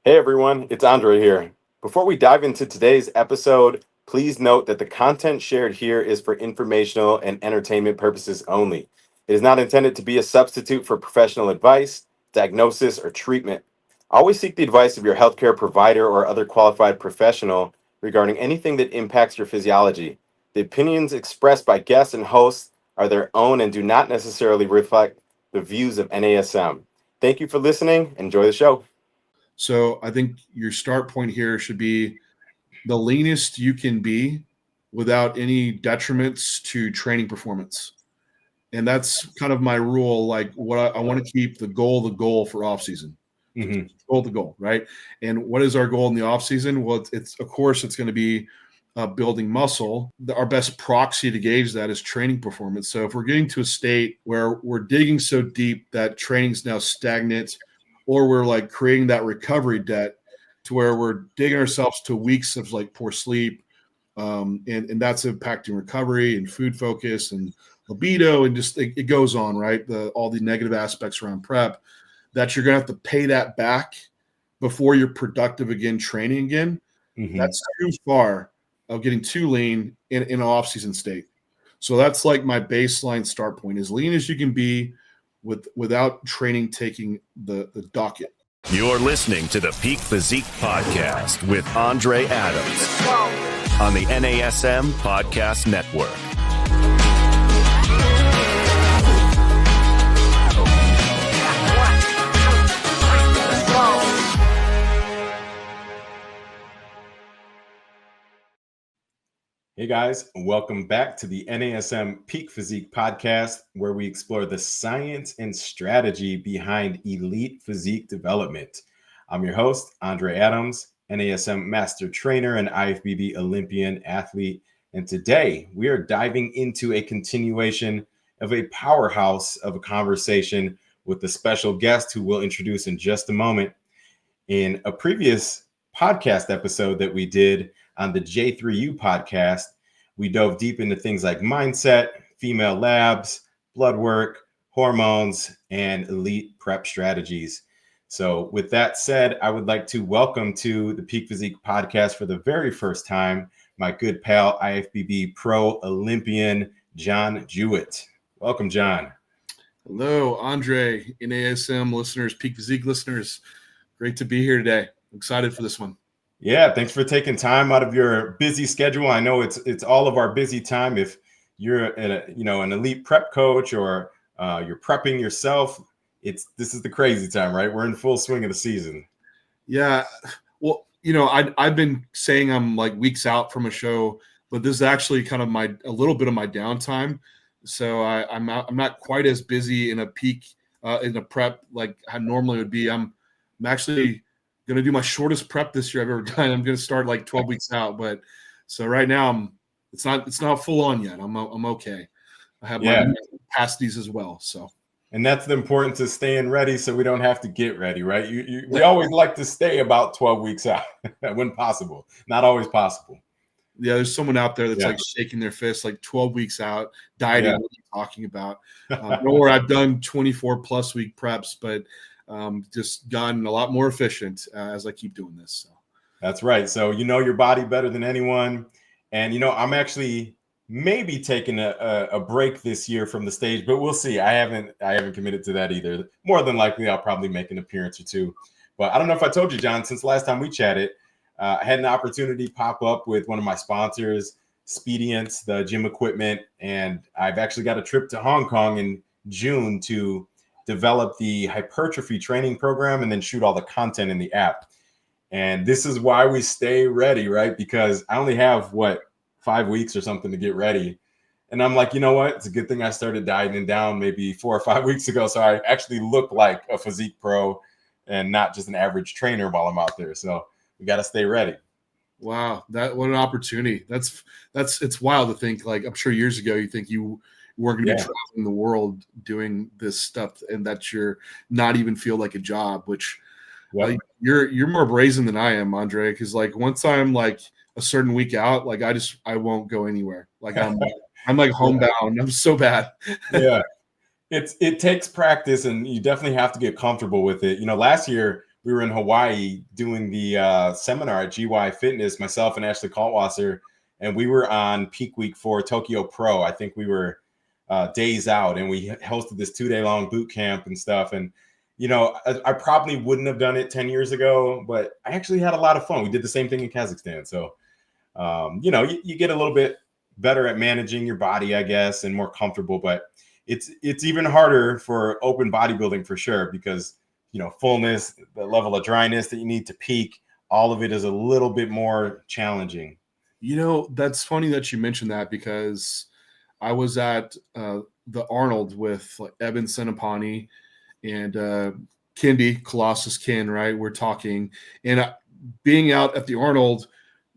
Hey everyone, it's Andre here. Before we dive into today's episode, please note that the content shared here is for informational and entertainment purposes only. It is not intended to be a substitute for professional advice, diagnosis, or treatment. Always seek the advice of your healthcare provider or other qualified professional regarding anything that impacts your physiology. The opinions expressed by guests and hosts are their own and do not necessarily reflect the views of NASM. Thank you for listening. Enjoy the show. So I think your start point here should be the leanest you can be without any detriments to training performance. And that's kind of my rule. Like what I want to keep the goal for off season. The goal, right? And what is our goal in the off season? Well, it's of course it's going to be building muscle. Our best proxy to gauge that is training performance. So if we're getting to a state where we're digging so deep that training's now stagnant, or we're like creating that recovery debt to where we're digging ourselves to weeks of like poor sleep, and that's impacting recovery and food focus and libido, and just it goes on, right? All the negative aspects around prep that you're gonna have to pay that back before you're productive again, training again. That's too far of getting too lean in an off-season state. So that's like my baseline start point, as lean as you can be without training taking the docket. You're listening to the Peak Physique Podcast with Andre Adams on the NASM Podcast Network. Hey guys, welcome back to the NASM Peak Physique Podcast, where we explore the science and strategy behind elite physique development. I'm your host, Andre Adams, NASM Master Trainer and IFBB Olympian athlete. And today we are diving into a continuation of a powerhouse of a conversation with a special guest who we'll introduce in just a moment. In a previous podcast episode that we did on the J3U Podcast, we dove deep into things like mindset, female labs, blood work, hormones, and elite prep strategies. So with that said, I would like to welcome to the Peak Physique Podcast for the very first time, my good pal, IFBB Pro Olympian, John Jewett. Welcome, John. Hello, Andre, NASM listeners, Peak Physique listeners. Great to be here today. I'm excited for this one. Yeah, thanks for taking time out of your busy schedule. I know it's all of our busy time. If you're an elite prep coach or you're prepping yourself, this is the crazy time, right? We're in full swing of the season. Yeah, well, I've been saying I'm like weeks out from a show, but this is actually kind of a little bit of my downtime. So I'm not quite as busy in a peak in a prep like I normally would be. I'm actually going to do my shortest prep this year I've ever done. I'm going to start like 12 weeks out, but so right now it's not full on yet. I'm okay. I have my capacities as well. So, and that's the importance of staying ready, so we don't have to get ready, right? We always like to stay about 12 weeks out when possible. Not always possible. Yeah, there's someone out there that's like shaking their fist, like 12 weeks out, dieting. What are you talking about? Or I've done 24 plus week preps, but just gotten a lot more efficient as I keep doing this. So. That's right. So you know your body better than anyone. And, I'm actually maybe taking a break this year from the stage, but we'll see. I haven't committed to that either. More than likely, I'll probably make an appearance or two. But I don't know if I told you, John, since last time we chatted, I had an opportunity pop up with one of my sponsors, Spedience, the gym equipment. And I've actually got a trip to Hong Kong in June to develop the hypertrophy training program and then shoot all the content in the app. And this is why we stay ready, right? Because I only have 5 weeks or something to get ready. And I'm like, you know what? It's a good thing I started dieting down maybe 4 or 5 weeks ago. So I actually look like a physique pro and not just an average trainer while I'm out there. So we got to stay ready. Wow. What an opportunity. It's wild to think, like, I'm sure years ago, you think you weren't going to be traveling the world doing this stuff and that you're not even feel like a job, which you're more brazen than I am, Andre. Cause like once I'm like a certain week out, like I won't go anywhere. Like I'm like homebound. I'm so bad. Yeah. It takes practice and you definitely have to get comfortable with it. Last year we were in Hawaii doing the seminar at GY Fitness, myself and Ashley Kaltwasser, and we were on peak week for Tokyo Pro. I think we were days out, and we hosted this 2-day long boot camp and stuff. And, you know, I probably wouldn't have done it 10 years ago, but I actually had a lot of fun. We did the same thing in Kazakhstan. So, you know, you get a little bit better at managing your body, I guess, and more comfortable, but it's even harder for open bodybuilding for sure, because, you know, fullness, the level of dryness that you need to peak, all of it is a little bit more challenging. You know, that's funny that you mentioned that, because I was at the Arnold with like Evan Senapani and Kendi, Colossus Ken, right? We're talking, and being out at the Arnold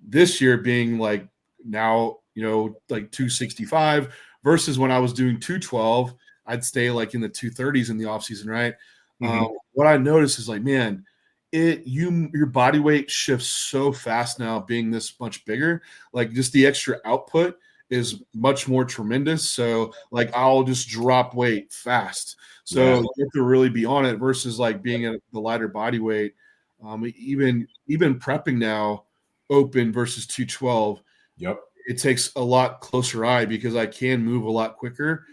this year, being like now, you know, like 265 versus when I was doing 212, I'd stay like in the 230s in the off season, right? Mm-hmm. What I noticed is like, man, your body weight shifts so fast now, being this much bigger. Like just the extra output is much more tremendous. So like I'll just drop weight fast. So you have to really be on it versus like being at the lighter body weight. Even prepping now, open versus 212. Yep. It takes a lot closer eye because I can move a lot quicker.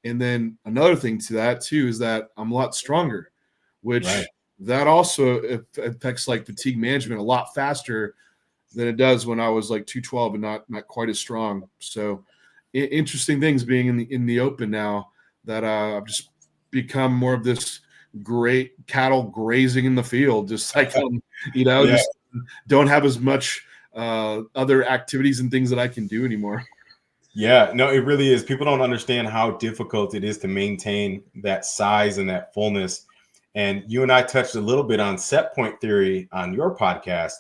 And then another thing to that too is that I'm a lot stronger, which that also affects like fatigue management a lot faster than it does when I was like 212 and not quite as strong. So interesting things being in the open now, that I've just become more of this great cattle grazing in the field, just like you know, just don't have as much other activities and things that I can do anymore. Yeah, no, it really is. People don't understand how difficult it is to maintain that size and that fullness. And you and I touched a little bit on set point theory on your podcast.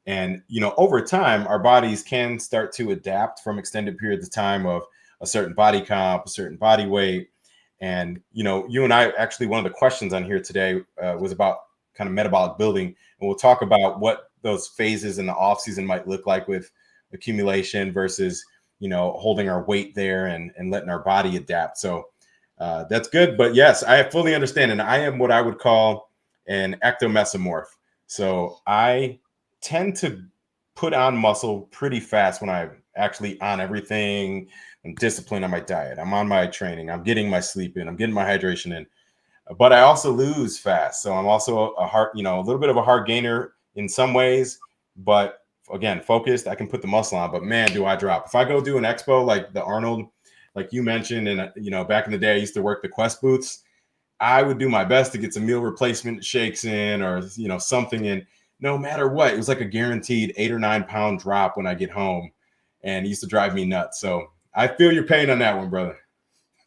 And, you know, over time, our bodies can start to adapt from extended periods of time of a certain body comp, a certain body weight. And, you know, you and I, actually, one of the questions on here today was about kind of metabolic building. And we'll talk about what those phases in the off season might look like with accumulation versus, you know, holding our weight there and letting our body adapt. So that's good. But yes, I fully understand. And I am what I would call an ectomesomorph. So I tend to put on muscle pretty fast when I'm actually on everything. I'm disciplined on my diet. I'm on my training. I'm getting my sleep in. I'm getting my hydration in. But I also lose fast. So I'm also a little bit of a hard gainer in some ways. But again, focused, I can put the muscle on. But man, do I drop. If I go do an expo like the Arnold, like you mentioned, and you know, back in the day, I used to work the Quest booths. I would do my best to get some meal replacement shakes in, or you know, something in. No matter what, it was like a guaranteed 8 or 9 pound drop when I get home, and it used to drive me nuts. So I feel your pain on that one, brother.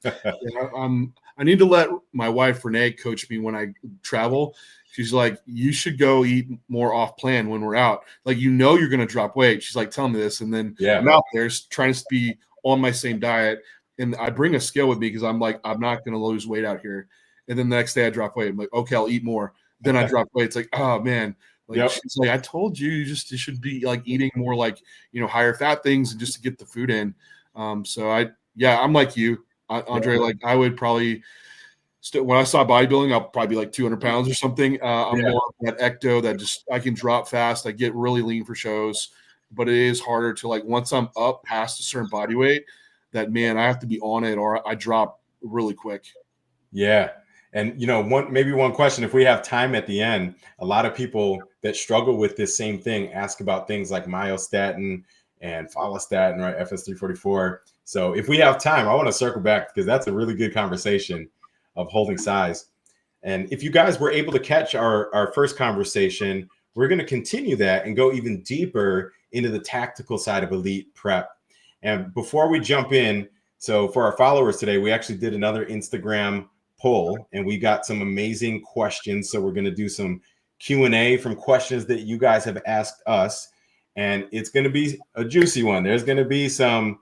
I need to let my wife Renee coach me when I travel. She's like, you should go eat more off plan when we're out. Like, you know, you're going to drop weight. She's like, tell me this. And then I'm out there trying to be on my same diet. And I bring a scale with me because I'm like, I'm not going to lose weight out here. And then the next day I drop weight. I'm like, okay, I'll eat more. Then I drop weight. It's like, oh man. Like she's like, I told you, you should be like eating more like, you know, higher fat things and just to get the food in. So I'm like you, Andre. Like I would probably when I saw bodybuilding, I'll probably be like 200 pounds or something. I'm more that ecto that just I can drop fast. I get really lean for shows, but it is harder to like once I'm up past a certain body weight, that man, I have to be on it or I drop really quick. Yeah. And, you know, one question, if we have time at the end, a lot of people that struggle with this same thing ask about things like myostatin and follistatin, right? FS344. So if we have time, I want to circle back because that's a really good conversation of holding size. And if you guys were able to catch our first conversation, we're going to continue that and go even deeper into the tactical side of elite prep. And before we jump in, so for our followers today, we actually did another Instagram poll and we got some amazing questions. So we're going to do some Q&A from questions that you guys have asked us. And it's going to be a juicy one. There's going to be some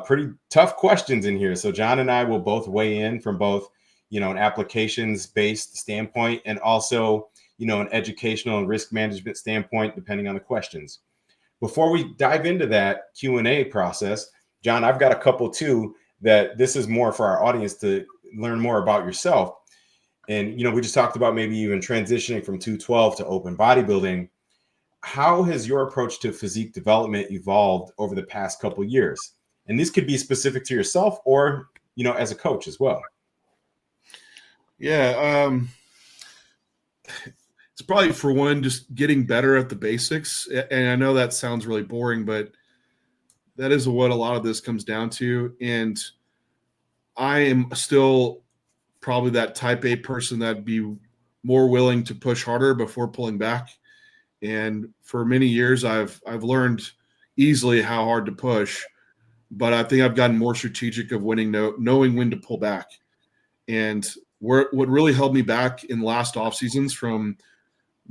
pretty tough questions in here. So John and I will both weigh in from both, you know, an applications-based standpoint and also, you know, an educational and risk management standpoint, depending on the questions. Before we dive into that Q&A process, John, I've got a couple too that this is more for our audience to learn more about yourself. And, we just talked about maybe even transitioning from 212 to open bodybuilding. How has your approach to physique development evolved over the past couple of years? And this could be specific to yourself or, as a coach as well. Yeah. It's probably, for one, just getting better at the basics. And I know that sounds really boring, but that is what a lot of this comes down to. And I am still probably that type A person that'd be more willing to push harder before pulling back. And for many years, I've learned easily how hard to push, but I think I've gotten more strategic of knowing when to pull back. And what really held me back in last off seasons from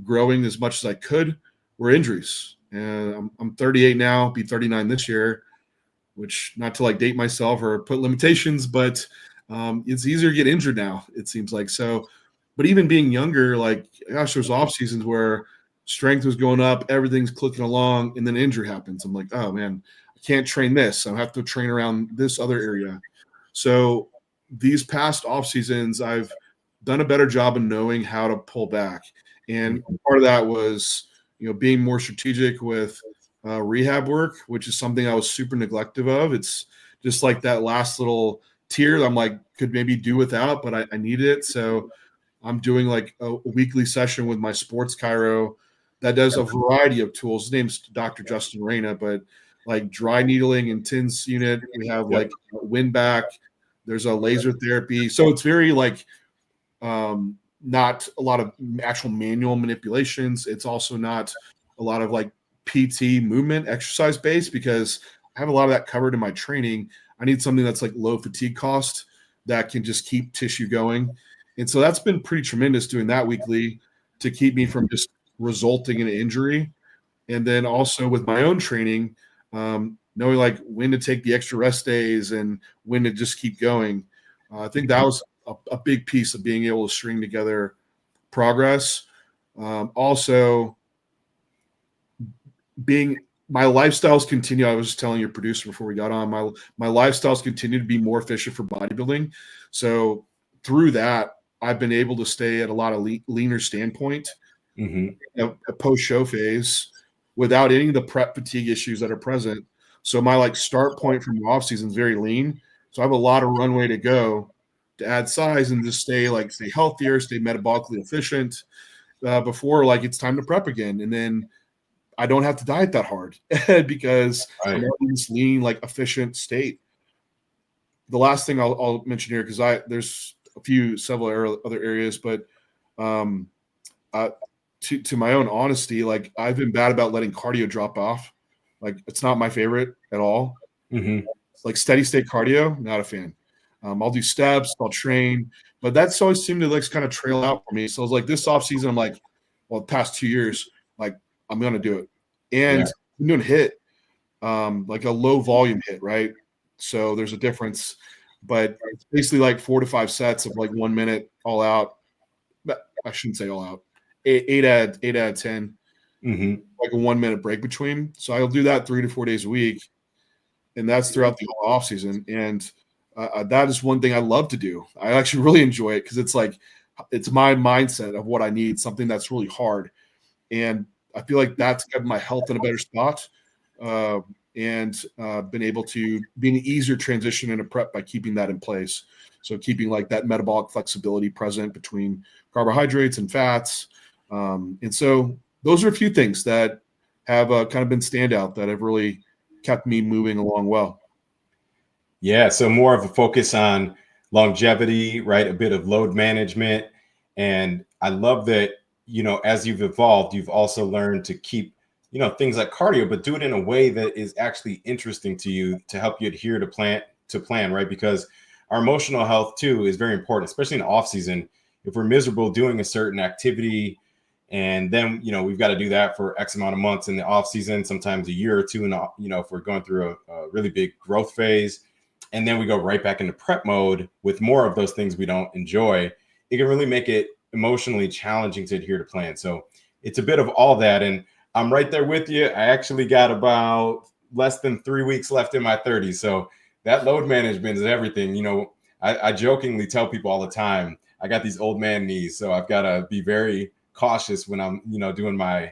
growing as much as I could were injuries. And I'm 38 now, be 39 this year, which, not to date myself or put limitations, but it's easier to get injured now, it seems like. So, but even being younger, there's off seasons where strength was going up, everything's clicking along, and then injury happens. I'm like, oh man, I can't train this. I have to train around this other area. So these past off seasons, I've done a better job of knowing how to pull back. And part of that was, being more strategic with rehab work, which is something I was super neglective of. It's just like that last little tier that I'm like, could maybe do without, but I need it. So I'm doing a weekly session with my sports chiro that does a variety of tools. His name's Dr. Justin Reyna, but dry needling and TINS unit. We have wind back. There's a laser therapy. So it's very not a lot of actual manual manipulations. It's also not a lot of PT movement exercise based, because I have a lot of that covered in my training. I need something that's low fatigue cost that can just keep tissue going. And so that's been pretty tremendous doing that weekly to keep me from just resulting in an injury. And then also with my own training, knowing when to take the extra rest days and when to just keep going. I think that was a big piece of being able to string together progress. Also, my lifestyles continue. I was just telling your producer before we got on, my lifestyles continue to be more efficient for bodybuilding. So through that, I've been able to stay at a lot of leaner standpoint, a post-show phase, without any of the prep fatigue issues that are present. So my start point from the off season is very lean. So I have a lot of runway to go to add size and just stay healthier, stay metabolically efficient before it's time to prep again. And then I don't have to diet that hard because I'm in this lean, efficient state. The last thing I'll mention here, because there's several other areas, but to my own honesty, I've been bad about letting cardio drop off. It's not my favorite at all. Steady state cardio, not a fan. I'll do steps, I'll train, but that's always seemed to kind of trail out for me. So I was this off season, I'm the past 2 years, I'm going to do it. And I'm doing HIIT, a low volume HIIT, right? So there's a difference, but it's basically 4 to 5 sets of 1 minute all out. I shouldn't say all out. 8 out of 10, a 1 minute break between. So I'll do that 3 to 4 days a week. And that's throughout the whole off season. And that is one thing I love to do. I actually really enjoy it because it's my mindset of what I need, something that's really hard. And I feel that's got my health in a better spot, and been able to be an easier transition into prep by keeping that in place. So keeping that metabolic flexibility present between carbohydrates and fats. And so those are a few things that have kind of been standout that have really kept me moving along well. Yeah, so more of a focus on longevity, right? A bit of load management. And I love that, as you've evolved, you've also learned to keep, things like cardio, but do it in a way that is actually interesting to you to help you adhere to plan, right? Because our emotional health too is very important, especially in the off season. If we're miserable doing a certain activity, and then, we've got to do that for X amount of months in the off season, sometimes a year or two, and, if we're going through a really big growth phase, and then we go right back into prep mode with more of those things we don't enjoy, it can really make it emotionally challenging to adhere to plan. So it's a bit of all that. And I'm right there with you. I actually got about less than 3 weeks left in my 30s. So that load management is everything. I jokingly tell people all the time, I got these old man knees, so I've got to be very cautious when I'm, doing my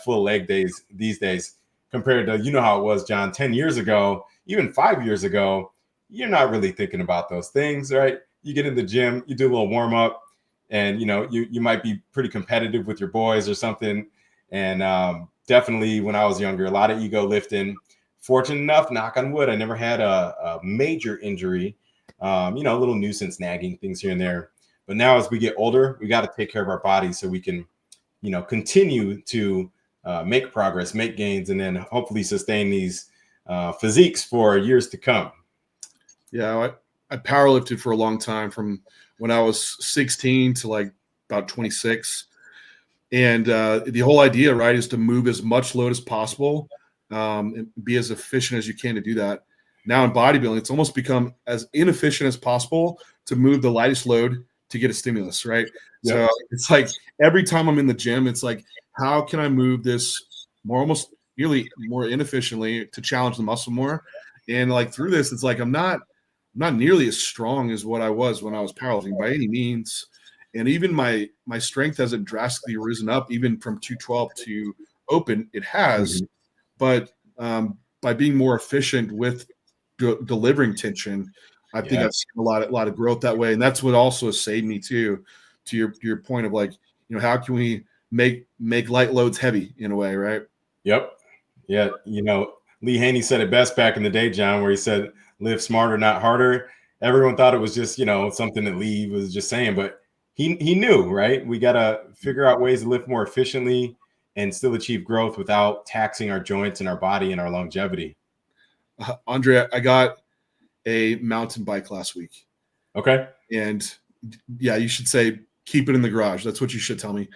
full leg days these days compared to, how it was, John, 10 years ago, even 5 years ago. You're not really thinking about those things, right? You get in the gym, you do a little warm up, and, you might be pretty competitive with your boys or something. And definitely when I was younger, a lot of ego lifting. Fortunate enough, knock on wood, I never had a major injury, a little nuisance nagging things here and there. But now as we get older, we got to take care of our bodies so we can, continue to make progress, make gains, and then hopefully sustain these physiques for years to come. Yeah, I powerlifted for a long time, from when I was 16 to like about 26. And the whole idea, right, is to move as much load as possible and be as efficient as you can to do that. Now in bodybuilding, it's almost become as inefficient as possible to move the lightest load to get a stimulus, right? Yeah. So it's like every time I'm in the gym, it's like, how can I move this almost really more inefficiently to challenge the muscle more? And like through this, it's like I'm not nearly as strong as what I was when I was powerlifting by any means. And even my strength hasn't drastically risen up, even from 212 to open. It has, but by being more efficient with delivering tension, I think I've seen a lot of growth that way. And that's what also has saved me too, to your point of like, how can we make light loads heavy in a way, right? Yep. Yeah. Lee Haney said it best back in the day, John, where he said, live smarter, not harder. Everyone thought it was just, something that Lee was just saying, but he knew, right? We got to figure out ways to lift more efficiently and still achieve growth without taxing our joints and our body and our longevity. Andre, I got a mountain bike last week. Okay. And yeah, you should say, keep it in the garage. That's what you should tell me.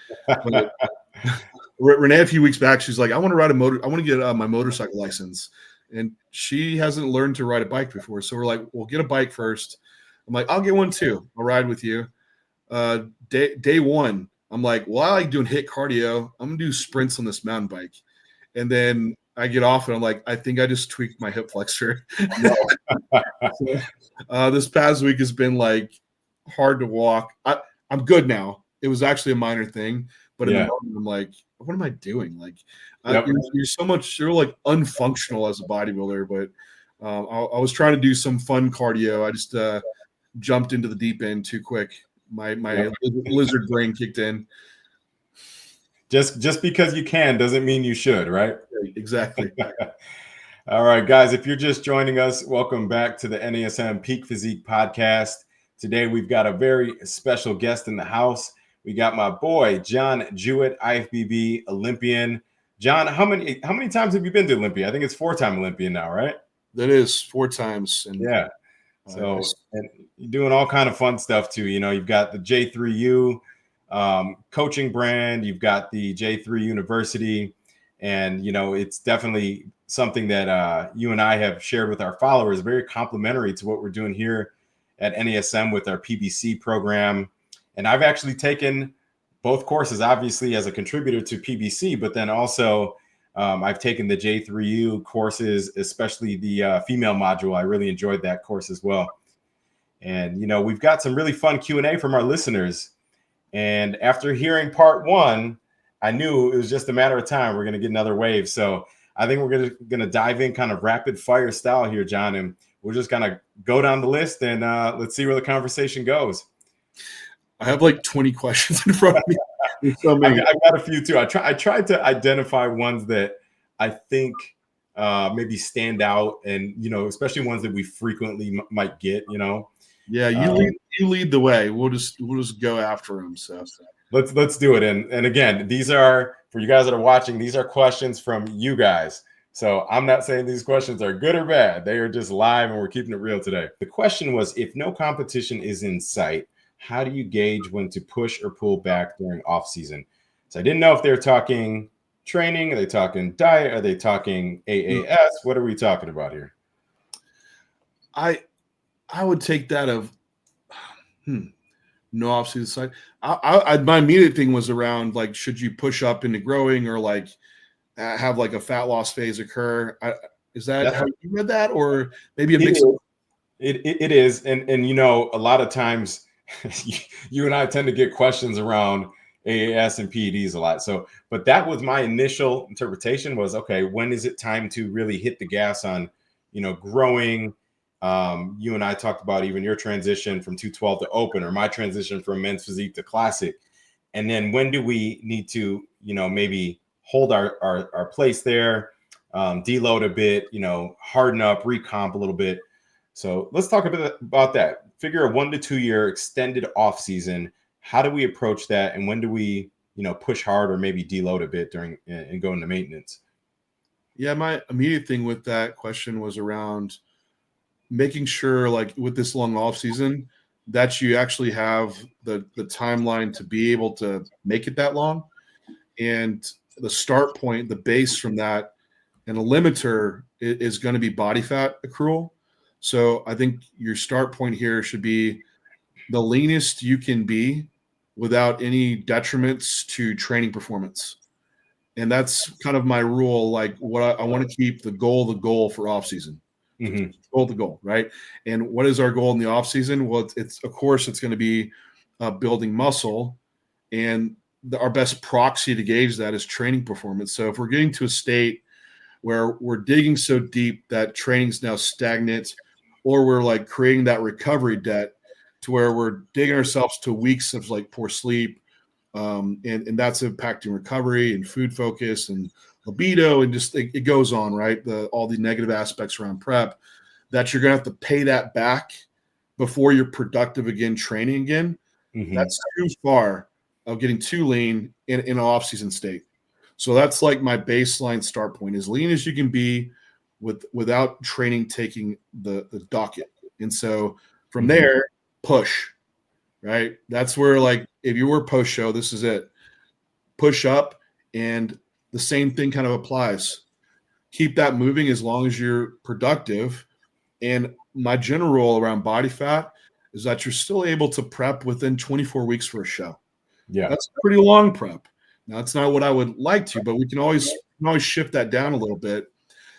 Renee, a few weeks back, she's like, I want to get my motorcycle license. And she hasn't learned to ride a bike before. So we're like, we'll get a bike first. I'm like, I'll get one too. I'll ride with you. Day one, I'm like, well, I like doing HIIT cardio. I'm going to do sprints on this mountain bike. And then I get off and I'm like, I think I just tweaked my hip flexor. This past week has been like hard to walk. I'm good now. It was actually a minor thing. But in the moment, I'm like, what am I doing? Like, you're like unfunctional as a bodybuilder. But I was trying to do some fun cardio. I just jumped into the deep end too quick. My lizard brain kicked in. Just because you can doesn't mean you should, right? Exactly. All right, guys, if you're just joining us, welcome back to the NASM Peak Physique Podcast. Today, we've got a very special guest in the house. We got my boy, John Jewett, IFBB Olympian. John, how many times have you been to Olympia? I think it's 4-time Olympian now, right? That is 4 times. And yeah. So and you're doing all kind of fun stuff too. You've got the J3U coaching brand. You've got the J3 University. And, it's definitely something that you and I have shared with our followers, very complementary to what we're doing here at NASM with our PBC program. And I've actually taken both courses, obviously, as a contributor to PBC, but then also I've taken the J3U courses, especially the female module. I really enjoyed that course as well. And, we've got some really fun Q&A from our listeners. And after hearing part 1, I knew it was just a matter of time. We're going to get another wave. So I think we're going to dive in kind of rapid fire style here, John. And we're just going to go down the list and let's see where the conversation goes. I have like 20 questions in front of me. So many. I got a few too. I tried to identify ones that I think maybe stand out, and especially ones that we frequently might get. Yeah, you lead the way. We'll just go after them. So let's do it. And again, these are, for you guys that are watching, these are questions from you guys. So I'm not saying these questions are good or bad. They are just live, and we're keeping it real today. The question was, if no competition is in sight, how do you gauge when to push or pull back during off season? So I didn't know if they're talking training, are they talking diet, are they talking AAS? What are we talking about here? I would take that of no off season side. My immediate thing was around like, should you push up into growing or like have like a fat loss phase occur? Is that how you read that, or maybe a mix? It is, and a lot of times you and I tend to get questions around AAS and PEDs a lot. So, but that was my initial interpretation was, okay, when is it time to really hit the gas on, growing? You and I talked about even your transition from 212 to open, or my transition from men's physique to classic. And then when do we need to, maybe hold our place there, deload a bit, harden up, recomp a little bit. So let's talk a bit about that. Figure a 1 to 2 year extended off season. How do we approach that? And when do we, push hard or maybe deload a bit during and go into maintenance? Yeah, my immediate thing with that question was around making sure, like with this long off season, that you actually have the timeline to be able to make it that long. And the start point, the base from that, and a limiter is going to be body fat accrual. So I think your start point here should be the leanest you can be without any detriments to training performance. And that's kind of my rule. Like what I want to keep the goal for off season. Mm-hmm. The goal, right? And what is our goal in the off season? Well, it's of course it's going to be building muscle, and our best proxy to gauge that is training performance. So if we're getting to a state where we're digging so deep that training's now stagnant, or we're like creating that recovery debt to where we're digging ourselves to weeks of like poor sleep, and that's impacting recovery and food focus and libido, and just it goes on, right? All the negative aspects around prep, that you're going to have to pay that back before you're productive again, training again. Mm-hmm. That's too far of getting too lean in an off-season state. So that's like my baseline start point, as lean as you can be without training taking the docket. And so from there, push, right? That's where, like, if you were post-show, this is it. Push up, and the same thing kind of applies. Keep that moving as long as you're productive. And my general rule around body fat is that you're still able to prep within 24 weeks for a show. Yeah. That's a pretty long prep. Now, that's not what I would like to, but we can always shift that down a little bit.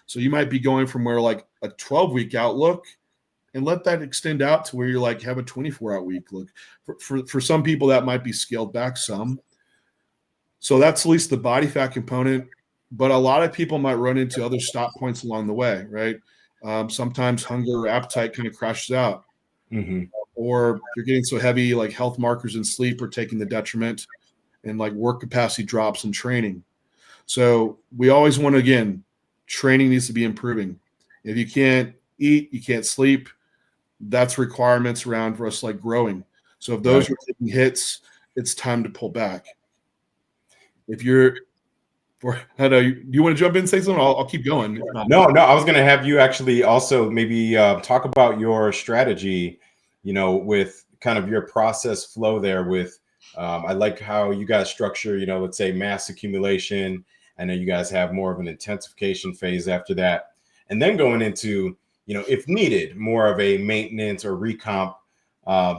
So you might be going from where like a 12-week outlook, and let that extend out to where you're like have a 24-hour week. Look, for some people that might be scaled back some. So that's at least the body fat component. But a lot of people might run into other stop points along the way, right? Sometimes hunger or appetite kind of crashes out. Mm-hmm. Or you're getting so heavy, like health markers and sleep are taking the detriment, and like work capacity drops in training. So we always want to, again, training needs to be improving. If you can't eat, you can't sleep, that's requirements around for us like growing. So if those are taking hits, it's time to pull back. If you're, do you want to jump in and say something? I'll keep going. No, I was going to have you actually also maybe talk about your strategy, with kind of your process flow there with, I like how you guys structure, let's say mass accumulation. I know you guys have more of an intensification phase after that. And then going into, if needed, more of a maintenance or recomp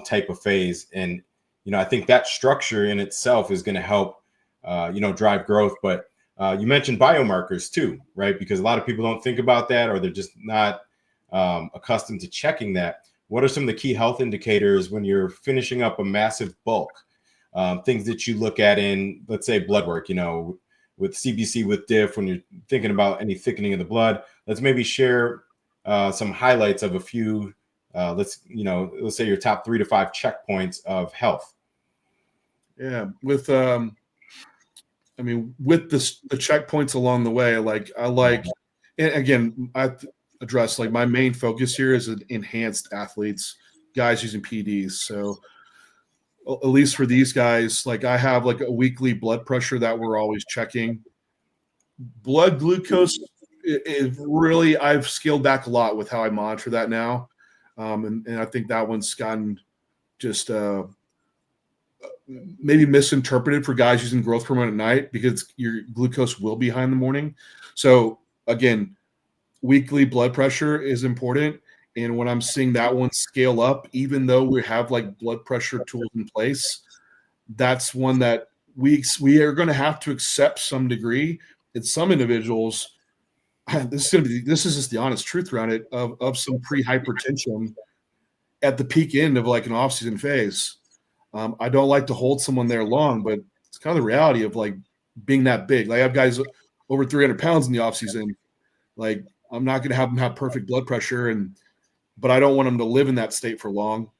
type of phase. And, I think that structure in itself is going to help, drive growth. But you mentioned biomarkers too, right? Because a lot of people don't think about that, or they're just not accustomed to checking that. What are some of the key health indicators when you're finishing up a massive bulk? Things that you look at in, let's say, blood work, with CBC, with diff, when you're thinking about any thickening of the blood. Let's maybe share some highlights of a few, let's say your top 3 to 5 checkpoints of health. Yeah. With the checkpoints along the way, and again, I address, like, my main focus here is enhanced athletes, guys using PDs. So at least for these guys, like, I have like a weekly blood pressure that we're always checking. Blood glucose, it really, I've scaled back a lot with how I monitor that now. And I think that one's gotten just maybe misinterpreted for guys using growth hormone at night, because your glucose will be high in the morning. So again, weekly blood pressure is important. And when I'm seeing that one scale up, even though we have like blood pressure tools in place, that's one that we are going to have to accept some degree. In some individuals, this is just the honest truth around it, of some pre-hypertension at the peak end of like an off-season phase. I don't like to hold someone there long, but it's kind of the reality of like being that big. Like I have guys over 300 pounds in the off season. Like I'm not going to have them have perfect blood pressure, but I don't want them to live in that state for long.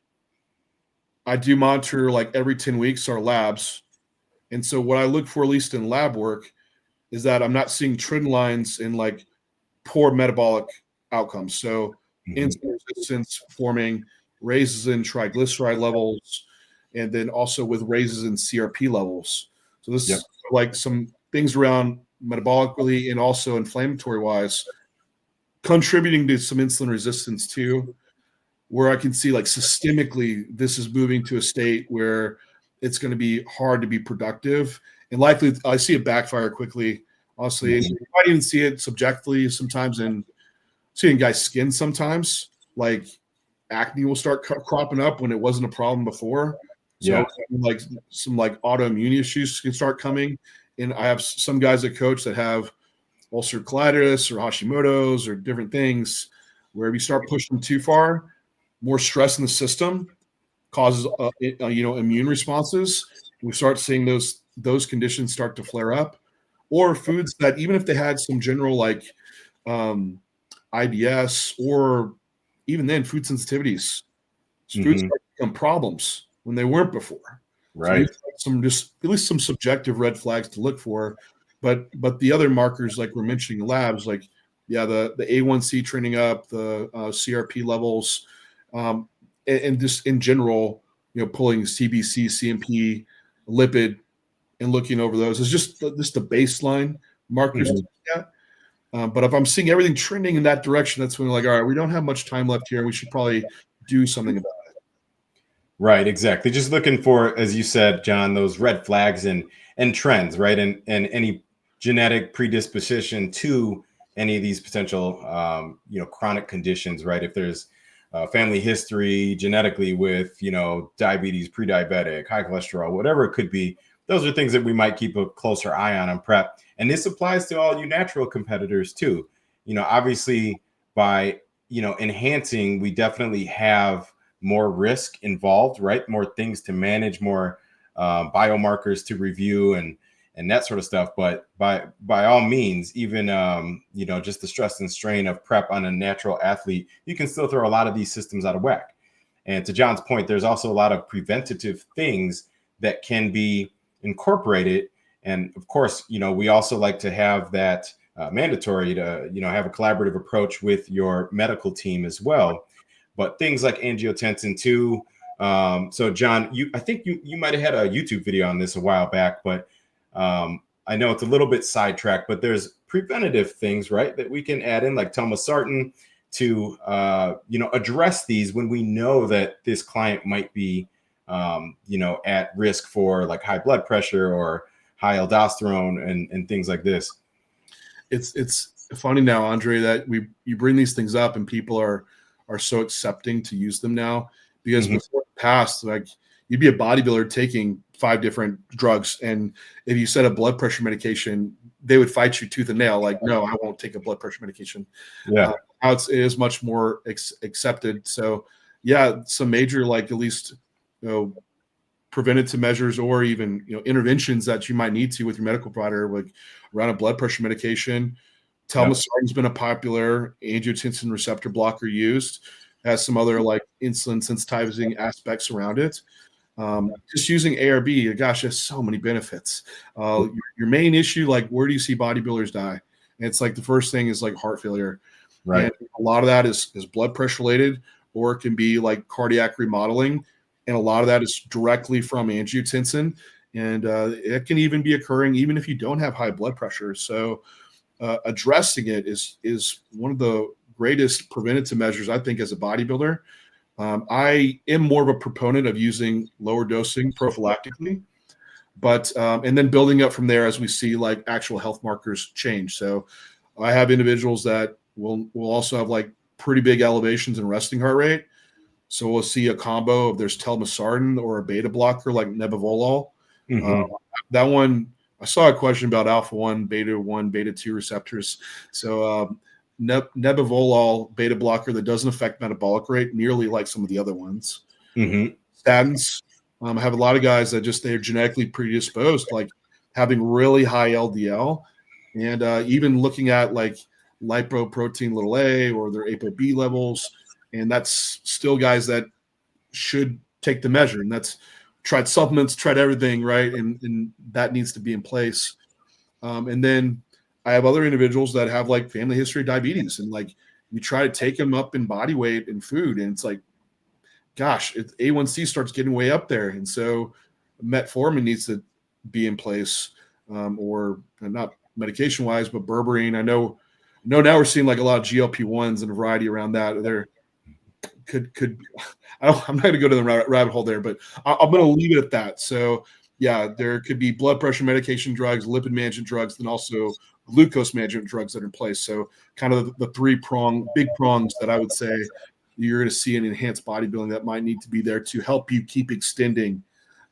I do monitor like every 10 weeks our labs. And so what I look for, at least in lab work, is that I'm not seeing trend lines in like poor metabolic outcomes. So insulin resistance forming, raises in triglyceride levels, and then also with raises in CRP levels. So this is like some things around metabolically and also inflammatory wise, contributing to some insulin resistance too, where I can see like systemically, this is moving to a state where it's going to be hard to be productive. And likely I see it backfire quickly. Honestly, you might even see it subjectively sometimes in seeing guys' skin sometimes. Like acne will start cropping up when it wasn't a problem before. So like some like autoimmune issues can start coming. And I have some guys that coach that have ulcerative colitis or Hashimoto's or different things where if you start pushing too far, more stress in the system causes immune responses. We start seeing those conditions start to flare up. Or foods that even if they had some general like IBS or even then food sensitivities, foods start to become problems when they weren't before. Right. So at least some subjective red flags to look for. But the other markers, like we're mentioning labs, like the A1C trending up, the CRP levels, and just in general, pulling CBC, CMP, lipid, and looking over those is just the baseline markers to look at. But if I'm seeing everything trending in that direction, that's when we're like, all right, we don't have much time left here. We should probably do something about it. Right, exactly. Just looking for, as you said, John, those red flags and trends, right? And any genetic predisposition to any of these potential, chronic conditions, right? If there's family history genetically with, diabetes, pre-diabetic, high cholesterol, whatever it could be, those are things that we might keep a closer eye on prep. And this applies to all you natural competitors too. Obviously by, enhancing, we definitely have more risk involved, right? More things to manage, more biomarkers to review and that sort of stuff. But by all means, even, just the stress and strain of prep on a natural athlete, you can still throw a lot of these systems out of whack. And to John's point, there's also a lot of preventative things that can be incorporated. And of course, we also like to have that mandatory to, have a collaborative approach with your medical team as well. But things like angiotensin too. So John, I think you might have had a YouTube video on this a while back, but I know it's a little bit sidetracked, but there's preventative things, right, that we can add in, like telmisartan to, address these when we know that this client might be, at risk for like high blood pressure or high aldosterone and things like this. It's funny now, Andre, that you bring these things up and people are so accepting to use them now, because before the past, like you'd be a bodybuilder taking 5 different drugs, and if you said a blood pressure medication, they would fight you tooth and nail. Like, no, I won't take a blood pressure medication. Yeah, now it is much more accepted. So yeah, some major, like at least preventative measures or even interventions that you might need to with your medical provider, like around a blood pressure medication. Telmisartan's been a popular angiotensin receptor blocker used, has some other like insulin sensitizing aspects around it. Just using ARB, gosh, there's so many benefits. Your main issue, like where do you see bodybuilders die? And it's like the first thing is like heart failure. Right. And a lot of that is blood pressure related, or it can be like cardiac remodeling. And a lot of that is directly from angiotensin. And it can even be occurring even if you don't have high blood pressure. So addressing it is one of the greatest preventative measures, I think, as a bodybuilder. I am more of a proponent of using lower dosing prophylactically, but and then building up from there as we see like actual health markers change. So I have individuals that will also have like pretty big elevations in resting heart rate. So we'll see a combo of there's telmisartan or a beta blocker like nebivolol. That one, I saw a question about alpha-1, beta-1, beta-2 receptors. So nebivolol beta blocker that doesn't affect metabolic rate nearly like some of the other ones. Statins I have a lot of guys that they're genetically predisposed, like having really high LDL, and even looking at like lipoprotein little a or their ApoB levels. And that's still guys that should take the measure. And that's tried supplements, tried everything, right? And that needs to be in place. And then I have other individuals that have like family history of diabetes, and like you try to take them up in body weight and food, and it's like, gosh, A1C starts getting way up there. And so metformin needs to be in place, or not medication wise, but berberine. I know now we're seeing like a lot of GLP-1s and a variety around that. There I'm not going to go to the rabbit hole there, but I'm going to leave it at that. So yeah, there could be blood pressure medication drugs, lipid management drugs, and also glucose management drugs that are in place. So kind of the big prongs that I would say you're going to see in enhanced bodybuilding that might need to be there to help you keep extending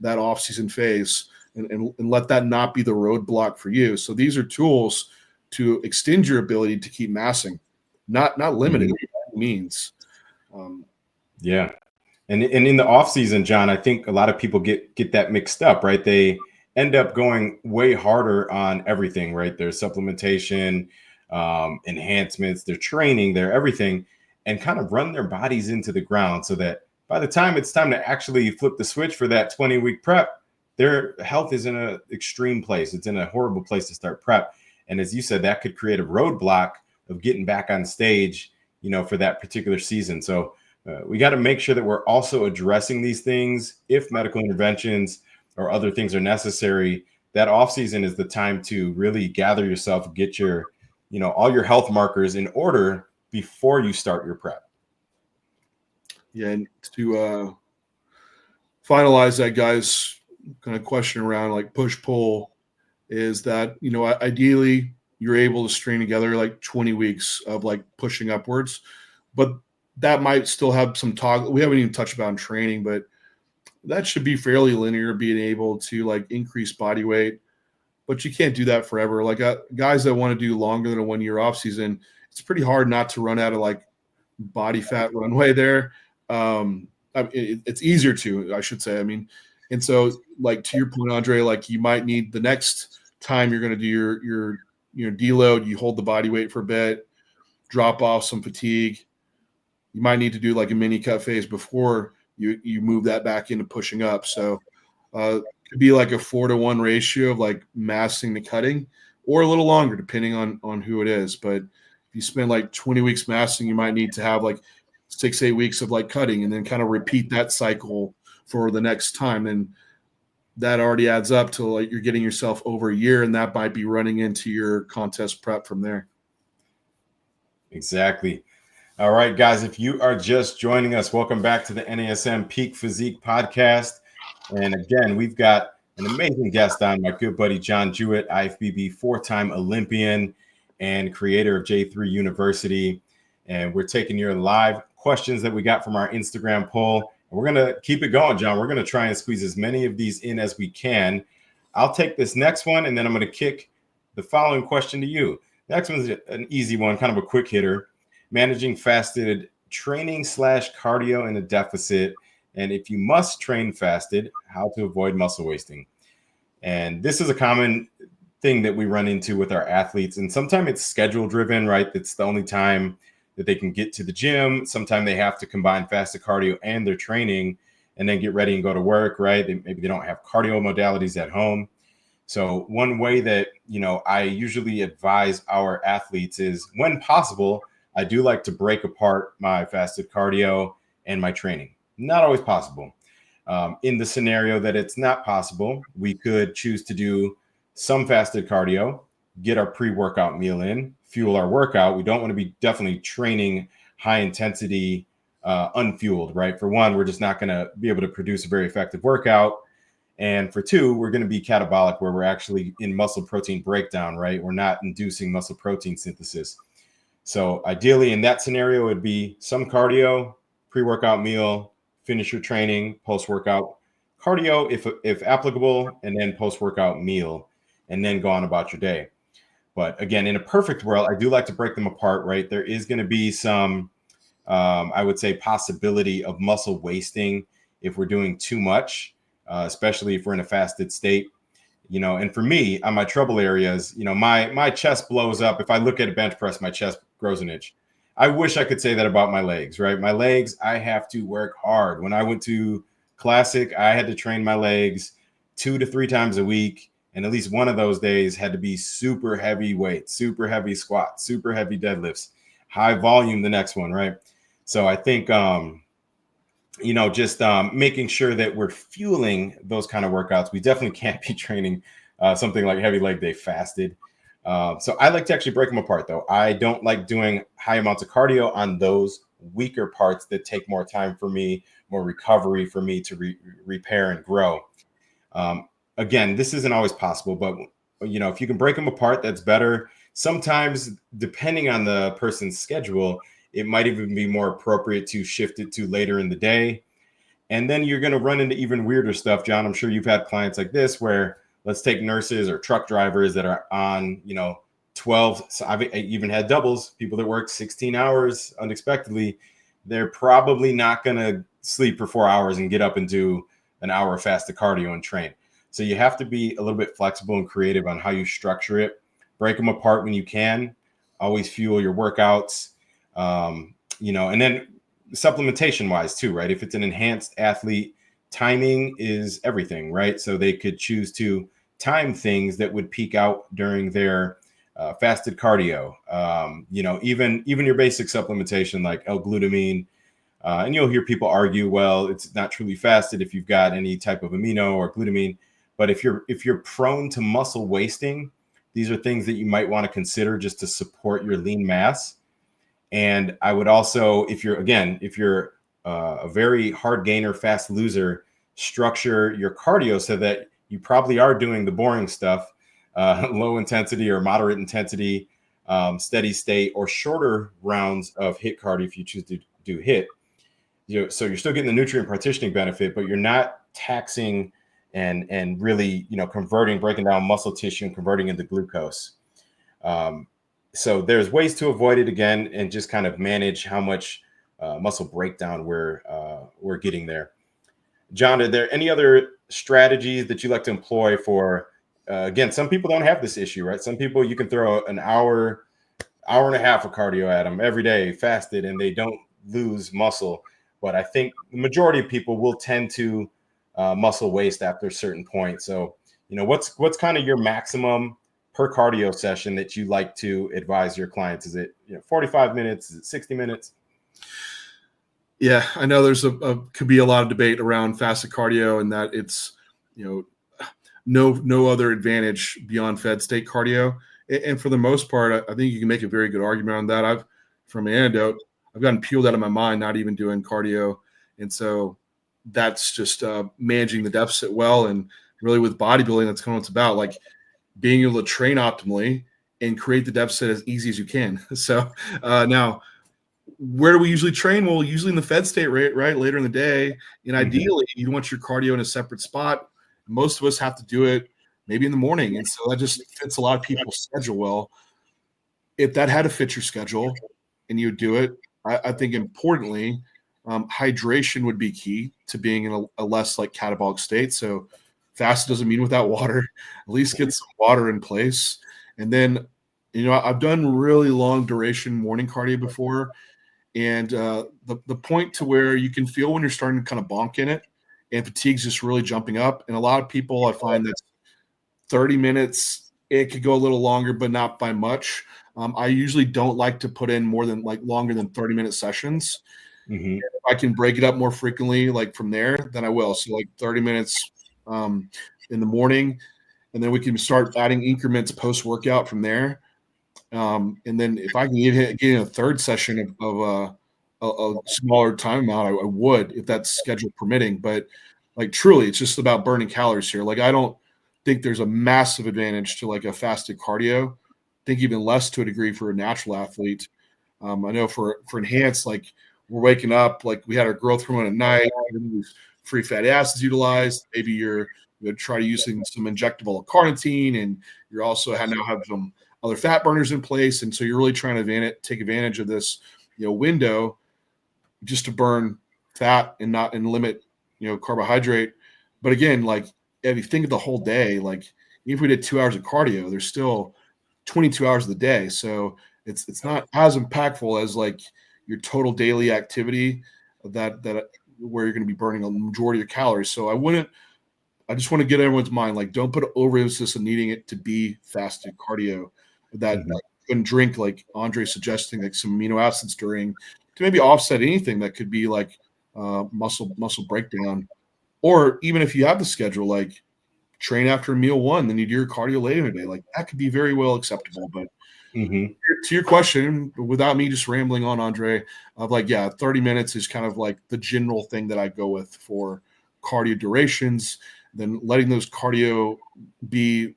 that off-season phase and let that not be the roadblock for you. So these are tools to extend your ability to keep massing, not limited means. Yeah. And in the off season, John, I think a lot of people get that mixed up, right? They end up going way harder on everything, right? Their supplementation, enhancements, their training, their everything, and kind of run their bodies into the ground so that by the time it's time to actually flip the switch for that 20-week prep, their health is in an extreme place. It's in a horrible place to start prep. And as you said, that could create a roadblock of getting back on stage, for that particular season. So we got to make sure that we're also addressing these things. If medical interventions or other things are necessary, that off season is the time to really gather yourself, get your, all your health markers in order before you start your prep. Yeah. And to finalize that, guys, kind of question around like push-pull is that, ideally you're able to string together like 20 weeks of like pushing upwards, but that might still have some toggle. We haven't even touched about training, but that should be fairly linear, being able to like increase body weight, but you can't do that forever. Like guys that want to do longer than a 1 year off season, it's pretty hard not to run out of like body fat runway there. It's easier to, I should say. And so like to your point, Andre, like you might need the next time you're going to do your deload, you hold the body weight for a bit, drop off some fatigue. You might need to do like a mini cut phase before you move that back into pushing up. So it could be like a 4-to-1 ratio of like massing to cutting, or a little longer depending on who it is. But if you spend like 20 weeks massing, you might need to have like 6-8 weeks of like cutting, and then kind of repeat that cycle for the next time. And that already adds up to like you're getting yourself over a year, and that might be running into your contest prep from there. Exactly. All right, guys, if you are just joining us, welcome back to the NASM Peak Physique Podcast. And again, we've got an amazing guest on, my good buddy, John Jewett, IFBB 4-time Olympian and creator of J3U University. And we're taking your live questions that we got from our Instagram poll. And we're going to keep it going, John. We're going to try and squeeze as many of these in as we can. I'll take this next one, and then I'm going to kick the following question to you. Next one's an easy one, kind of a quick hitter. Managing fasted training / cardio in a deficit. And if you must train fasted, how to avoid muscle wasting. And this is a common thing that we run into with our athletes. And sometimes it's schedule driven, right? It's the only time that they can get to the gym. Sometimes they have to combine fasted cardio and their training and then get ready and go to work, right? Maybe they don't have cardio modalities at home. So one way that, I usually advise our athletes is, when possible, I do like to break apart my fasted cardio and my training. Not always possible. In the scenario that it's not possible, we could choose to do some fasted cardio, get our pre-workout meal in, fuel our workout. We don't want to be definitely training high intensity unfueled, right? For one, we're just not going to be able to produce a very effective workout. And for two, we're going to be catabolic, where we're actually in muscle protein breakdown, right? We're not inducing muscle protein synthesis. So ideally in that scenario, it would be some cardio, pre-workout meal, finish your training, post-workout cardio, if applicable, and then post-workout meal, and then go on about your day. But again, in a perfect world, I do like to break them apart, right? There is going to be some, I would say, possibility of muscle wasting if we're doing too much. especially if we're in a fasted state. And for me, on my trouble areas, my chest blows up. If I look at a bench press, my chest grows an inch. I wish I could say that about my legs, right? My legs, I have to work hard. When I went to Classic, I had to train my legs 2 to 3 times a week. And at least one of those days had to be super heavy weights, super heavy squats, super heavy deadlifts, high volume the next one, right? So I think, just making sure that we're fueling those kind of workouts. We definitely can't be training something like heavy leg day fasted. So I like to actually break them apart, though. I don't like doing high amounts of cardio on those weaker parts that take more time for me, more recovery for me to repair and grow. Again, this isn't always possible, but if you can break them apart, that's better. Sometimes, depending on the person's schedule, it might even be more appropriate to shift it to later in the day. And then you're going to run into even weirder stuff, John. I'm sure you've had clients like this where, let's take nurses or truck drivers that are on, 12. So I've even had doubles, people that work 16 hours unexpectedly. They're probably not going to sleep for 4 hours and get up and do an hour of fasted cardio and train. So you have to be a little bit flexible and creative on how you structure it. Break them apart when you can. Always fuel your workouts. And then supplementation wise too, right? If it's an enhanced athlete, timing is everything, right? So they could choose to time things that would peak out during their fasted cardio. Even your basic supplementation like L-glutamine. And you'll hear people argue, well, it's not truly fasted if you've got any type of amino or glutamine. But if you're prone to muscle wasting, these are things that you might want to consider just to support your lean mass. And I would also, if you're a very hard gainer, fast loser, structure your cardio so that you probably are doing the boring stuff, low intensity or moderate intensity, steady state, or shorter rounds of HIIT cardio if you choose to do HIIT. So you're still getting the nutrient partitioning benefit, but you're not taxing and really, breaking down muscle tissue and converting into glucose. So there's ways to avoid it again, and just kind of manage how much muscle breakdown we're getting there. John, are there any other strategies that you like to employ for, again, some people don't have this issue, right? Some people, you can throw an hour and a half of cardio at them every day, fasted, and they don't lose muscle. But I think the majority of people will tend to muscle waste after a certain point. So, what's kind of your maximum per cardio session that you like to advise your clients? Is it 45 minutes? Is it 60 minutes? Yeah, I know there's could be a lot of debate around fasted cardio, and that it's no other advantage beyond fed state cardio. And for the most part, I think you can make a very good argument on that. From an anecdote, I've gotten peeled out of my mind not even doing cardio, and so that's just managing the deficit well. And really, with bodybuilding, that's kind of what it's about, like being able to train optimally and create the deficit as easy as you can. So now, where do we usually train? Well, usually in the fed state, right later in the day. And ideally, you want your cardio in a separate spot. Most of us have to do it maybe in the morning. And so that just fits a lot of people's schedule well. If that had to fit your schedule and you do it, I think importantly, hydration would be key to being in a less like catabolic state. So fast doesn't mean without water. At least get some water in place. And then, I've done really long duration morning cardio before. And the point to where you can feel when you're starting to kind of bonk in it and fatigue's just really jumping up. And a lot of people, I find that 30 minutes, it could go a little longer, but not by much. I usually don't like to put in longer than 30-minute sessions. Mm-hmm. If I can break it up more frequently, like from there, then I will. So like 30 minutes in the morning, and then we can start adding increments post-workout from there. And then if I can get in a third session of a smaller time amount, I would, if that's schedule permitting. But like truly, it's just about burning calories here. Like I don't think there's a massive advantage to like a fasted cardio. I think even less to a degree for a natural athlete. I know for enhanced, like we're waking up, like we had our growth hormone at night, free fatty acids utilized. Maybe you're going to try using some injectable carnitine, and you're also now have some other fat burners in place. And so you're really trying to take advantage of this, window just to burn fat and limit, carbohydrate. But again, like if you think of the whole day, like even if we did 2 hours of cardio, there's still 22 hours of the day. So it's not as impactful as like your total daily activity that where you're going to be burning a majority of your calories. So I just want to get everyone's mind, like, don't put overemphasis on needing it to be fasted cardio that like, couldn't drink, like Andre suggesting, like some amino acids during to maybe offset anything that could be like muscle breakdown. Or even if you have the schedule, like train after meal one, then you do your cardio later in the day. Like that could be very well acceptable. But to your question, without me just rambling on, Andre, of like, yeah, 30 minutes is kind of like the general thing that I go with for cardio durations, then letting those cardio be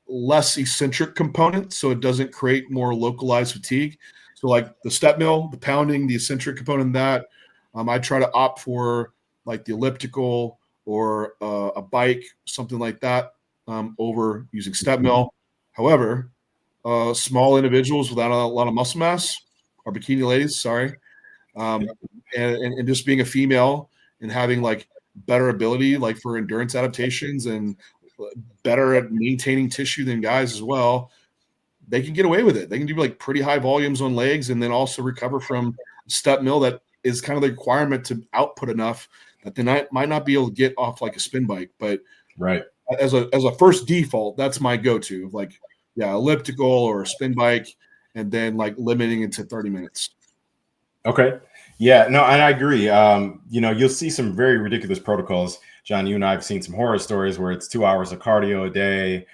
less eccentric components so it doesn't create more localized fatigue. So like the step mill, the pounding, the eccentric component of that, I try to opt for like the elliptical or a bike, something like that, over using step mill. However, small individuals without a lot of muscle mass, or bikini ladies, sorry, and just being a female and having like better ability, like for endurance adaptations and better at maintaining tissue than guys as well, they can get away with it. They can do like pretty high volumes on legs and then also recover from step mill that is kind of the requirement to output enough that they might not be able to get off like a spin bike. But right, as a first default, that's my go-to, like, yeah, elliptical or a spin bike, and then like limiting it to 30 minutes. Okay. Yeah, no, and I agree. You'll see some very ridiculous protocols. John, you and I have seen some horror stories where it's 2 hours of cardio a day,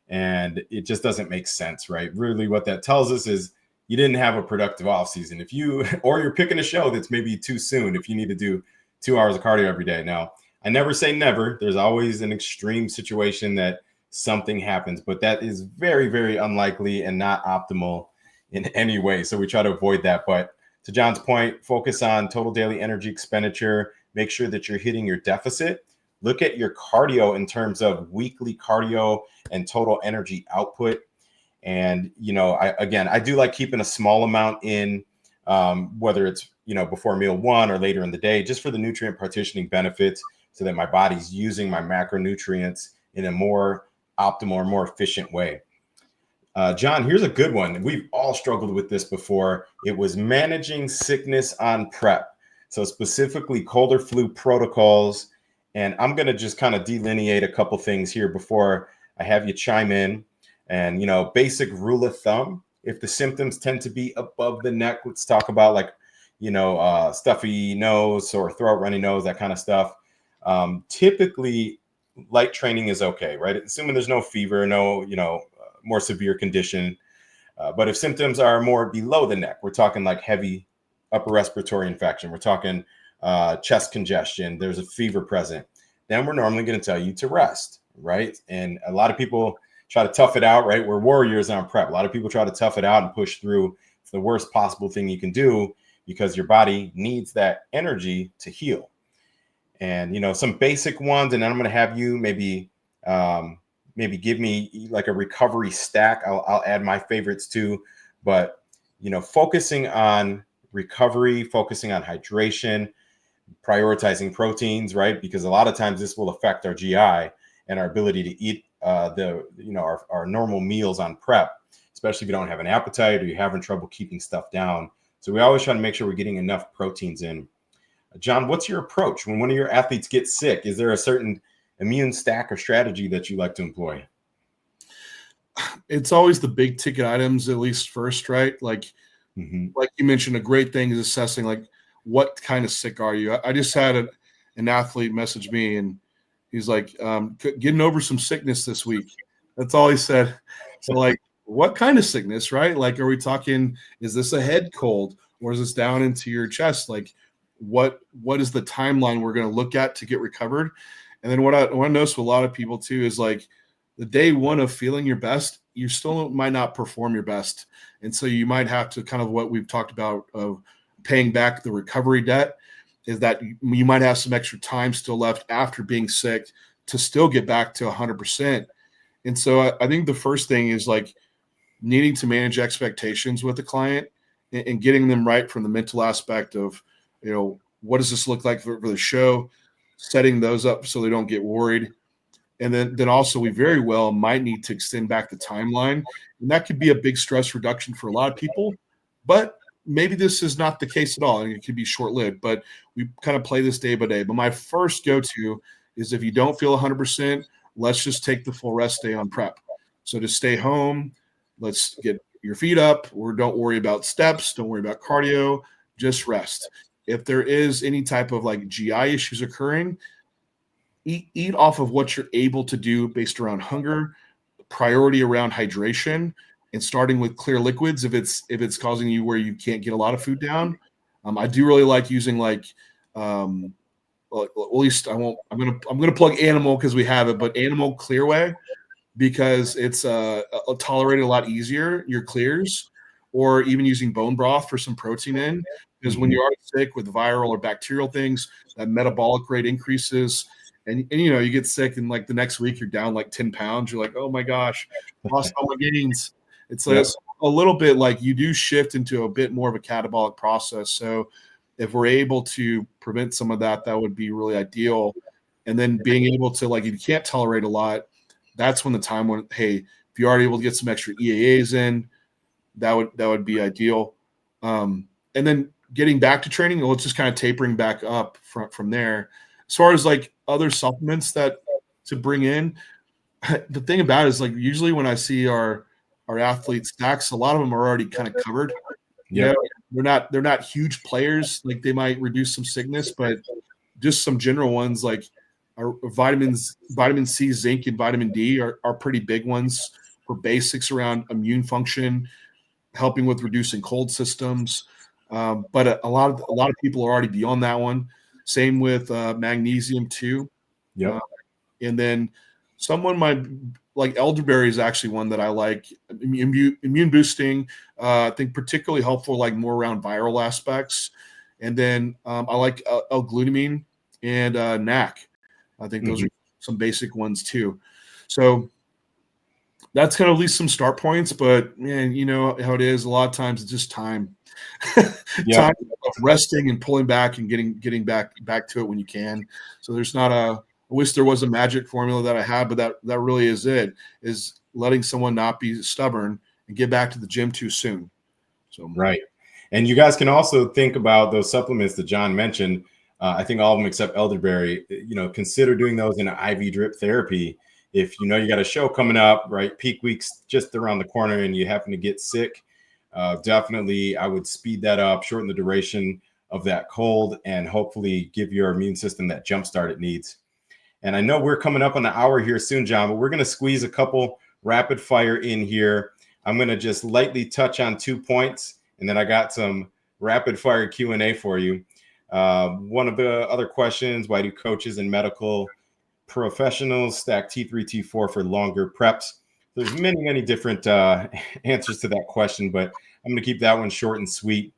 and it just doesn't make sense, right? Really, what that tells us is you didn't have a productive off season. Or you're picking a show that's maybe too soon if you need to do 2 hours of cardio every day. Now, I never say never. There's always an extreme situation that something happens, but that is very, very unlikely and not optimal in any way. So we try to avoid that. But to John's point, focus on total daily energy expenditure. Make sure that you're hitting your deficit. Look at your cardio in terms of weekly cardio and total energy output. And, I do like keeping a small amount in, whether it's, before meal one or later in the day, just for the nutrient partitioning benefits so that my body's using my macronutrients in a more optimal or more efficient way. John, here's a good one. We've all struggled with this before. It was managing sickness on prep. So specifically cold or flu protocols. And I'm going to just kind of delineate a couple things here before I have you chime in. And, basic rule of thumb, if the symptoms tend to be above the neck, let's talk about like, stuffy nose or throat, runny nose, that kind of stuff. Typically, light training is okay, right? Assuming there's no fever, no, more severe condition. But if symptoms are more below the neck, we're talking like heavy upper respiratory infection, we're talking chest congestion, there's a fever present, then we're normally going to tell you to rest, right? And a lot of people try to tough it out, right? We're warriors on prep. A lot of people try to tough it out and push through. It's the worst possible thing you can do because your body needs that energy to heal. And, some basic ones, and then I'm going to have you maybe give me like a recovery stack. I'll add my favorites too, but, focusing on recovery, focusing on hydration, prioritizing proteins, right? Because a lot of times this will affect our GI and our ability to eat our normal meals on prep, especially if you don't have an appetite or you're having trouble keeping stuff down. So we always try to make sure we're getting enough proteins in. John, what's your approach when one of your athletes gets sick? Is there a certain immune stack or strategy that you like to employ? It's always the big ticket items, at least first, right? Like you mentioned, a great thing is assessing like what kind of sick are you. I just had an athlete message me and he's like, getting over some sickness this week. That's all he said. So like, what kind of sickness, right? Like, are we talking, is this a head cold or is this down into your chest? Like what is the timeline we're going to look at to get recovered? And then what I notice with a lot of people too is like the day one of feeling your best, you still might not perform your best. And so you might have to kind of what we've talked about of paying back the recovery debt is that you might have some extra time still left after being sick to still get back to 100%. And so I think the first thing is like needing to manage expectations with the client and getting them right from the mental aspect of, what does this look like for the show? setting those up so they don't get worried. And then also we very well might need to extend back the timeline. And that could be a big stress reduction for a lot of people. But maybe this is not the case at all. And it could be short-lived. But we kind of play this day by day. But my first go-to is if you don't feel 100%, let's just take the full rest day on prep. So to stay home, let's get your feet up, or don't worry about steps, don't worry about cardio, just rest. If there is any type of like GI issues occurring, eat off of what you're able to do based around hunger, priority around hydration, and starting with clear liquids if it's causing you where you can't get a lot of food down. I do really like using like well, at least I'm gonna plug Animal because we have it, but Animal Clearway, because it's tolerated a lot easier, your clears, or even using bone broth for some protein in, because when you are sick with viral or bacterial things, that metabolic rate increases, and you get sick and like the next week you're down like 10 pounds. You're like, oh my gosh, lost all my gains. It's a little bit like you do shift into a bit more of a catabolic process. So if we're able to prevent some of that, that would be really ideal. And then being able to, like, if you can't tolerate a lot, that's when the time when, hey, if you are able to get some extra EAAs in, that would be ideal. And then getting back to training, let's just kind of tapering back up from there. As far as like other supplements that to bring in, the thing about it is like usually when I see our athlete stacks, a lot of them are already kind of covered. Yeah, they're not huge players. Like they might reduce some sickness, but just some general ones like our vitamins, vitamin C, zinc, and vitamin D are pretty big ones for basics around immune function, helping with reducing cold systems. But a lot of people are already beyond that one. Same with magnesium too. Yeah. And then someone might like elderberry is actually one that I like. Immune boosting, I think particularly helpful, like more around viral aspects. And then I like L-glutamine and NAC. I think those are some basic ones too. So that's kind of at least some start points, but man, you know how it is. A lot of times it's just time. Time of resting and pulling back and getting back to it when you can. So there's not I wish there was a magic formula that I had, but that really is it, is letting someone not be stubborn and get back to the gym too soon. So right. And you guys can also think about those supplements that John mentioned. I think all of them except elderberry, consider doing those in an IV drip therapy. If you got a show coming up, right, peak week's just around the corner and you happen to get sick, definitely I would speed that up, shorten the duration of that cold, and hopefully give your immune system that jump start it needs. And I know we're coming up on the hour here soon, John, but we're going to squeeze a couple rapid fire in here. I'm going to just lightly touch on 2 points, and then I got some rapid fire Q&A for you. One of the other questions, why do coaches and medical professionals stack T3, T4 for longer preps? There's many different answers to that question, but I'm going to keep that one short and sweet.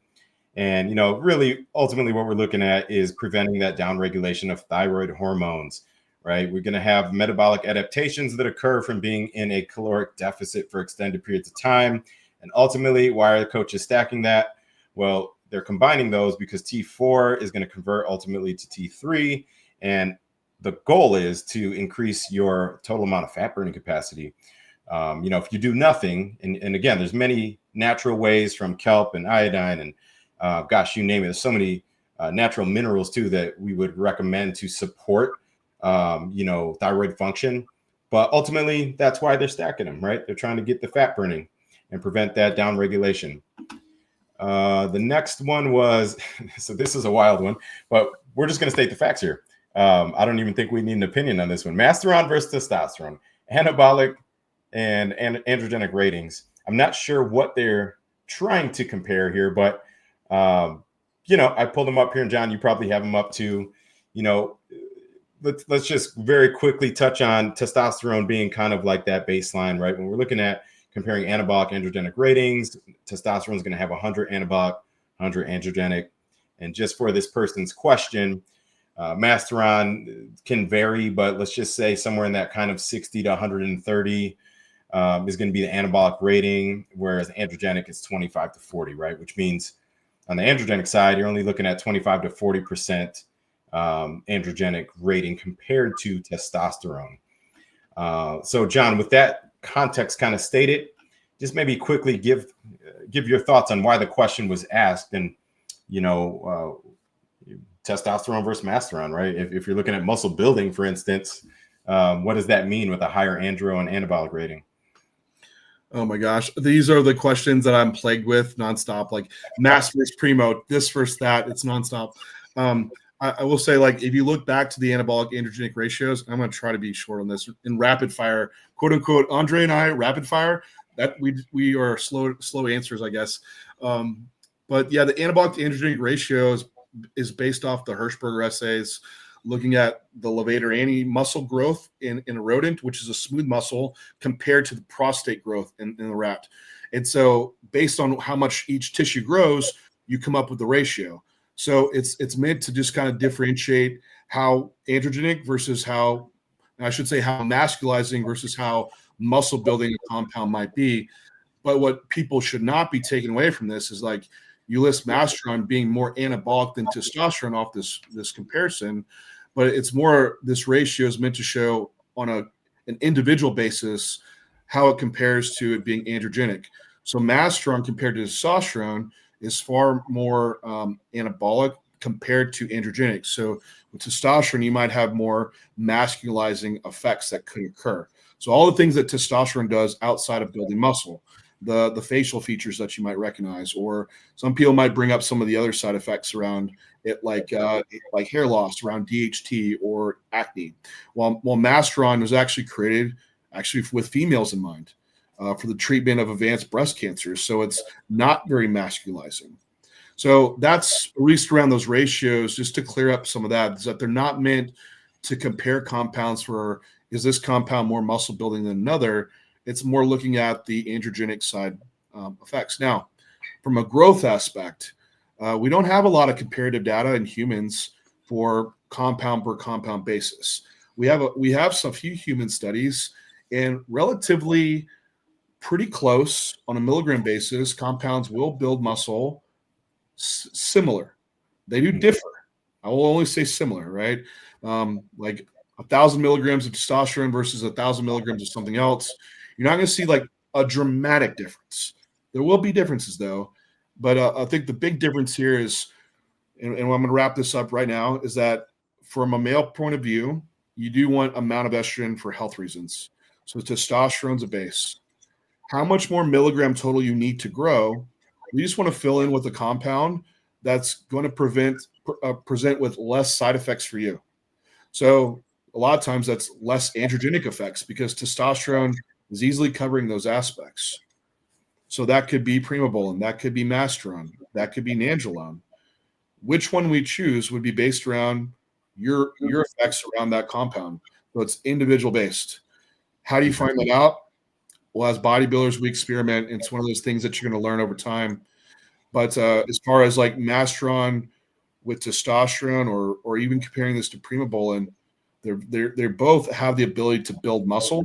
And, really, ultimately what we're looking at is preventing that downregulation of thyroid hormones, right? We're going to have metabolic adaptations that occur from being in a caloric deficit for extended periods of time. And ultimately, why are the coaches stacking that? Well, they're combining those because T4 is going to convert ultimately to T3. And the goal is to increase your total amount of fat burning capacity. If you do nothing, and again, there's many natural ways from kelp and iodine and you name it. There's so many natural minerals too that we would recommend to support, thyroid function. But ultimately, that's why they're stacking them, right? They're trying to get the fat burning and prevent that down regulation. The next one was, so this is a wild one, but we're just going to state the facts here. I don't even think we need an opinion on this one. Masteron versus testosterone, anabolic and androgenic ratings. I'm not sure what they're trying to compare here, but I pulled them up here, and John, you probably have them up too. Let's just very quickly touch on testosterone being kind of like that baseline, right? When we're looking at comparing anabolic androgenic ratings, testosterone is going to have 100 anabolic, 100 androgenic. And just for this person's question, Masteron can vary, but let's just say somewhere in that kind of 60 to 130 is going to be the anabolic rating, whereas androgenic is 25 to 40, right? Which means on the androgenic side, you're only looking at 25 to 40% androgenic rating compared to testosterone. So, John, with that context kind of stated, just maybe quickly give your thoughts on why the question was asked, and testosterone versus masteron, right? If you're looking at muscle building, for instance, what does that mean with a higher andro and anabolic rating? Oh my gosh, these are the questions that I'm plagued with nonstop. Like mass versus primo, this versus that. It's nonstop. I will say, like, if you look back to the anabolic androgenic ratios, I'm going to try to be short on this in rapid fire, quote unquote. Andre and I, rapid fire. That we are slow answers, I guess. But yeah, the anabolic to androgenic ratio is based off the Hirschberger essays, looking at the levator-ani muscle growth in a rodent, which is a smooth muscle, compared to the prostate growth in the rat. And so based on how much each tissue grows, you come up with the ratio. So it's meant to just kind of differentiate how androgenic versus how masculizing versus how muscle building a compound might be. But what people should not be taken away from this is, like, you list masteron being more anabolic than testosterone off this comparison, but it's more, this ratio is meant to show on an individual basis how it compares to it being androgenic. So masteron compared to testosterone is far more anabolic compared to androgenic. So with testosterone, you might have more masculizing effects that could occur. So all the things that testosterone does outside of building muscle, the facial features that you might recognize, or some people might bring up some of the other side effects around it, like hair loss around DHT or acne. While masteron was actually created with females in mind for the treatment of advanced breast cancer. So it's not very masculizing. So that's, at least around those ratios, just to clear up some of that, is that they're not meant to compare compounds for, is this compound more muscle building than another? It's more looking at the androgenic side effects. Now, from a growth aspect, we don't have a lot of comparative data in humans for compound per compound basis. We have some few human studies, and relatively pretty close on a milligram basis, compounds will build muscle similar. They do differ. I will only say similar, right? Like 1,000 milligrams of testosterone versus 1,000 milligrams of something else. You're not going to see like a dramatic difference. There will be differences though. But I think the big difference here is, and I'm going to wrap this up right now, is that from a male point of view, you do want amount of estrogen for health reasons. So testosterone's a base. How much more milligram total you need to grow, we just want to fill in with a compound that's going to present with less side effects for you. So a lot of times that's less androgenic effects, because testosterone is easily covering those aspects. So that could be primobolan, that could be masteron, that could be nandrolone. Which one we choose would be based around your effects around that compound. So it's individual based. How do you find that out? Well, as bodybuilders, we experiment. It's one of those things that you're going to learn over time. But as far as like masteron with testosterone, or even comparing this to primobolan, they both have the ability to build muscle,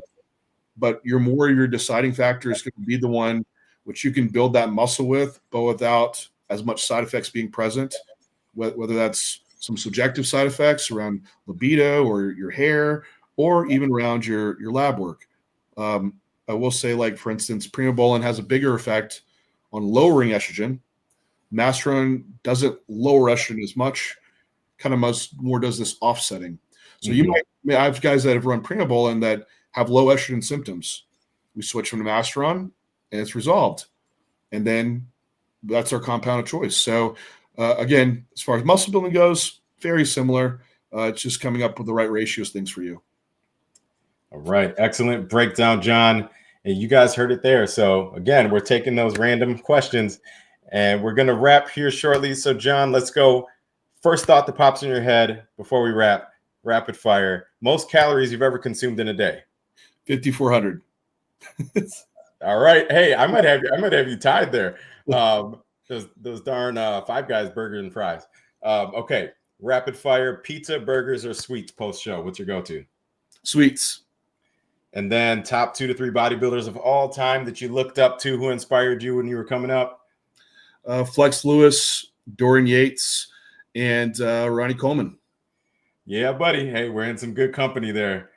but your deciding factor is going to be the one which you can build that muscle with, but without as much side effects being present, whether that's some subjective side effects around libido or your hair, or even around your lab work. I will say, like, for instance, primobolan has a bigger effect on lowering estrogen. Masteron doesn't lower estrogen as much, kind of more does this offsetting. So I have guys that have run primobolan that have low estrogen symptoms. We switch them to masteron, and it's resolved. And then that's our compound of choice. So again, as far as muscle building goes, very similar. It's just coming up with the right ratios, things for you. All right. Excellent breakdown, John. And you guys heard it there. So again, we're taking those random questions and we're going to wrap here shortly. So John, let's go. First thought that pops in your head before we wrap, rapid fire. Most calories you've ever consumed in a day? 5,400. All right. Hey, I might have you tied there. Those darn Five Guys burgers and fries. Okay. Rapid fire, pizza, burgers, or sweets post-show. What's your go-to? Sweets. And then top 2 to 3 bodybuilders of all time that you looked up to, who inspired you when you were coming up? Flex Lewis, Dorian Yates, and Ronnie Coleman. Yeah, buddy. Hey, we're in some good company there.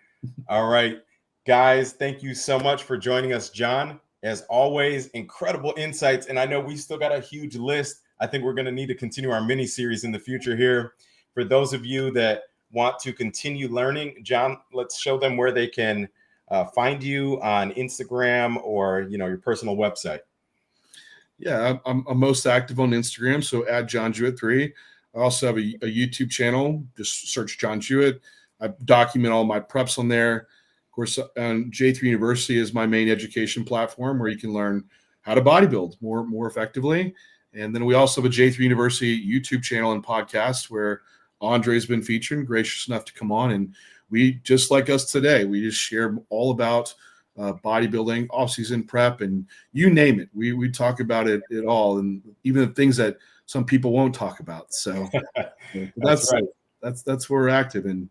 All right, guys, thank you so much for joining us, John. As always, incredible insights. And I know we still got a huge list. I think we're going to need to continue our mini series in the future here. For those of you that want to continue learning, John, let's show them where they can find you on Instagram or, your personal website. Yeah, I'm most active on Instagram, so @JohnJewett3. I also have a YouTube channel. Just search John Jewett. I document all my preps on there. Of course, J3 University is my main education platform where you can learn how to bodybuild more effectively. And then we also have a J3 University YouTube channel and podcast where Andre's been featured, gracious enough to come on. And we, just like us today, we just share all about bodybuilding, off-season prep, and you name it. We talk about it all, and even the things that some people won't talk about. So that's right. That's where we're active. And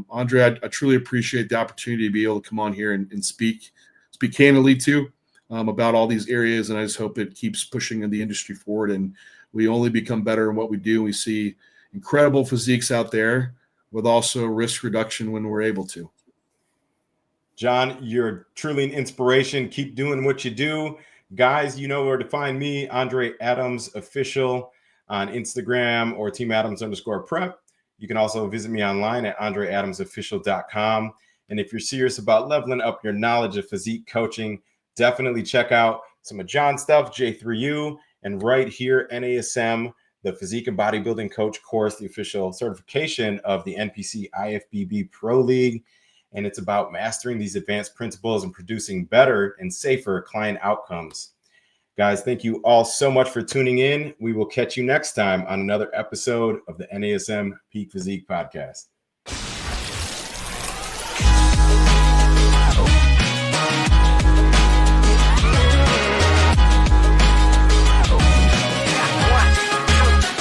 Andre, I truly appreciate the opportunity to be able to come on here and speak candidly too about all these areas. And I just hope it keeps pushing the industry forward, and we only become better in what we do. We see incredible physiques out there with also risk reduction when we're able to. John, you're truly an inspiration. Keep doing what you do. Guys, you know where to find me, Andre Adams Official on Instagram or Team Adams _prep. You can also visit me online at andreadamsofficial.com. And if you're serious about leveling up your knowledge of physique coaching, definitely check out some of John's stuff, J3U, and right here, NASM, the Physique and Bodybuilding Coach course, the official certification of the NPC IFBB Pro League. And it's about mastering these advanced principles and producing better and safer client outcomes. Guys, thank you all so much for tuning in. We will catch you next time on another episode of the NASM Peak Physique Podcast.